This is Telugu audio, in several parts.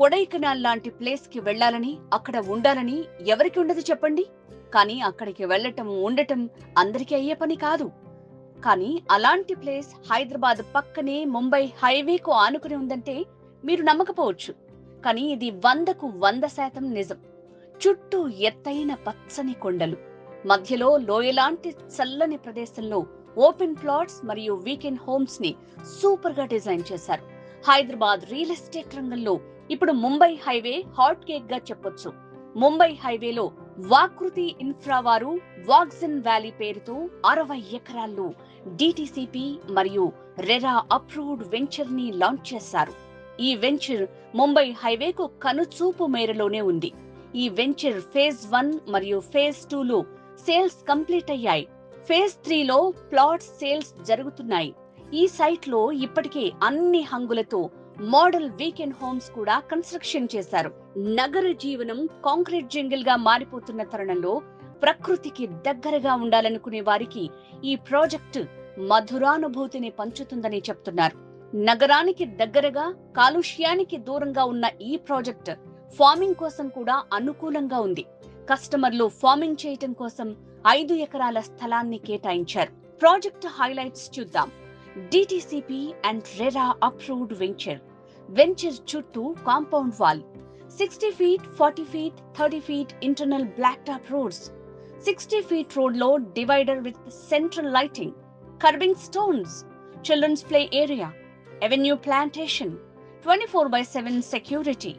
కొడైకెనాల్ లాంటి ప్లేస్ కి వెళ్లాలని, అక్కడ ఉండాలని ఎవరికి ఉండదు చెప్పండి? కానీ అక్కడికి వెళ్ళటం, ఉండటం అందరికీ అయ్యే పని కాదు. కానీ అలాంటి ప్లేస్ హైదరాబాద్ పక్కనే ముంబై హైవేకు ఆనుకుని ఉందంటే మీరు నమ్మకపోవచ్చు. కానీ ఇది 100కు 100% నిజం. చుట్టూ ఎత్తైన పచ్చని కొండలు, మధ్యలో లోయలాంటి చల్లని ప్రదేశంలో ఓపెన్ ప్లాట్స్ మరియు వీకెండ్ హోమ్స్ ని సూపర్ గా డిజైన్ చేశారు. హైదరాబాద్ రియల్ ఎస్టేట్ రంగంలో ఇప్పుడు ముంబై హైవే హాట్ కేక్ గా చెప్పొచ్చు. ముంబై హైవేలో వాకృతి ఇన్ఫ్రా వారు వాగ్జన్ వ్యాలీ పేరుతో 60 ఎకరాల్లో డిటిసిపి మరియు రెరా అప్రూవ్డ్ వెంచర్ ని లాంచ్ చేశారు. ఈ వెంచర్ ముంబై హైవేకు కనుచూపు మేరలోనే ఉంది. ఈ వెంచర్ ఫేజ్ 1 మరియు ఫేజ్ 2 లో సేల్స్ కంప్లీట్ అయ్యాయి. ఫేజ్ 3 లో ప్లాట్ సేల్స్ జరుగుతున్నాయి. ఈ సైట్ లో ఇప్పటికే అన్ని హంగులతో మోడల్ వీకెండ్ హోమ్స్ కూడా కన్స్ట్రక్షన్ చేశారు. నగర జీవనం కాంక్రీట్ జంగిల్ గా మారిపోతున్న తరుణంలో ప్రకృతికి దగ్గరగా ఉండాలనుకునే వారికి ఈ ప్రాజెక్టు మధురానుభూతిని పంచుతుందని చెప్తున్నారు. నగరానికి దగ్గరగా, కాలుష్యానికి దూరంగా ఉన్న ఈ ప్రాజెక్ట్ ఫార్మింగ్ కోసం కూడా అనుకూలంగా ఉంది. కస్టమర్లు ఫార్మింగ్ చేయటం కోసం 5 ఎకరాల స్థలాన్ని కేటాయించారు. ప్రాజెక్ట్ హైలైట్స్ చూద్దాం. DTCP and RERA approved venture. Venture చుట్టూ compound wall, 60 feet, 40 feet, 30 feet internal blacktop roads, 60 feet road లో divider with central lighting, curbing stones, children's play area, avenue plantation, 24/7 security,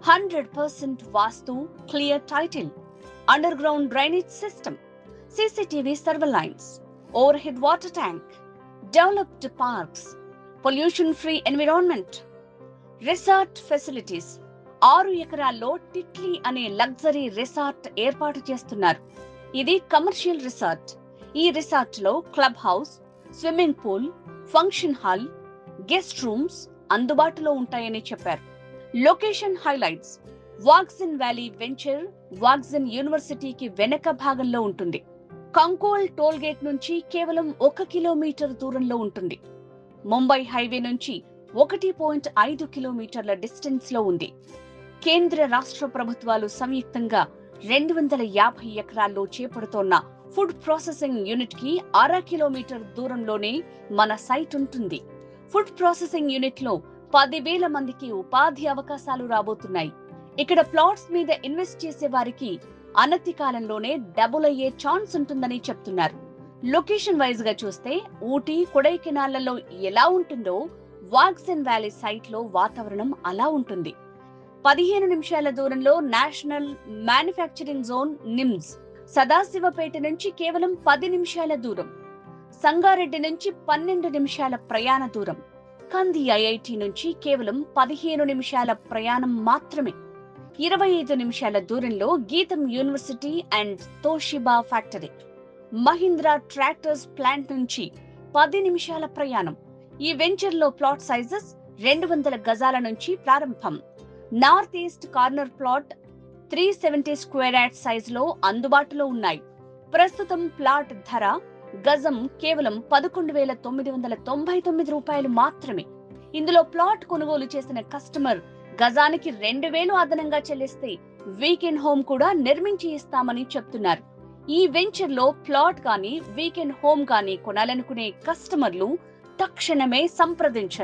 100% vastu, clear title, underground drainage system, CCTV surveillance, overhead water tank, developed parks, pollution-free environment, resort facilities. 6 ఎకరాల్లో టిట్లీ అనే లగ్జరీ రిసార్ట్ ఏర్పాటు చేస్తున్నారు. ఇది కమర్షియల్ రిసార్ట్. ఈ రిసార్ట్ లో club house, swimming pool, function hall, guest rooms అందుబాటులో ఉంటాయని చెప్పారు. Location highlights. వాగ్జన్ వ్యాలీ వెంచర్ వాగ్జన్ యూనివర్సిటీకి వెనక భాగంలో ఉంటుంది. కంకోల్ టోల్ గేట్ నుంచి కేవలం 1 కిలోమీటర్ దూరంలో ఉంటుంది. ముంబై హైవే నుంచి 1.5 కిలోమీటర్ల డిస్టెన్స్ లో ఉంది. కేంద్ర రాష్ట్ర ప్రభుత్వాలు సంయుక్తంగా 250 ఎకరాల్లో చేపడుతోన్న ఫుడ్ ప్రాసెసింగ్ యూనిట్ కి 1/2 కిలోమీటర్ దూరంలోనే మన సైట్ ఉంటుంది. ఫుడ్ ప్రాసెసింగ్ యూనిట్ లో 10,000 మందికి ఉపాధి అవకాశాలు రాబోతున్నాయి. ఇక్కడ ప్లాట్స్ మీద ఇన్వెస్ట్ చేసే వారికి అనతి కాలంలోనే డబుల్ అయ్యే ఛాన్స్ ఉంటుందని చెప్తున్నారు. లొకేషన్ వైజ్ గా చూస్తే ఊటీ, కొడైకెనాల్లలో ఎలా ఉంటుందో వాగ్జన్ వ్యాలీ సైట్ లో వాతావరణం అలా ఉంటుంది. 15 నిమిషాల దూరంలో national manufacturing zone NIMZ, Sadashivpet నుంచి కేవలం 10 నిమిషాల దూరం, సంగారెడ్డి నుంచి 12 నిమిషాల ప్రయాణ దూరం, కంది ఐఐటి నుంచి కేవలం 15 నిమిషాల ప్రయాణం మాత్రమే. 25 నిమిషాల దూరంలో గీతం university and Toshiba factory, Mahindra tractors plant నుంచి 10 నిమిషాల ప్రయాణం. ఈ వెంచర్ లో ప్లాట్ సైజెస్ 200 గజాల నుంచి ప్రారంభం. North east corner plot 370 square yard size లో అందుబాటులో ఉన్నాయి. ప్రస్తుతం ప్లాట్ ధర గజం కేవలం 11,999 రూపాయలు మాత్రమే. ఇందులో ప్లాట్ కొనుగోలు చేసిన కస్టమర్ గజానికి 2,000 అదనంగా చెల్లిస్తే వీకెండ్ హోమ్ కూడా నిర్మించి ఇస్తామని చెప్తున్నారు. ఈ వెంచర్ లో ప్లాట్ గానీ, వీకెండ్ హోమ్ గానీ కొనాలనుకునే కస్టమర్లు తక్షణమే సంప్రదించండి.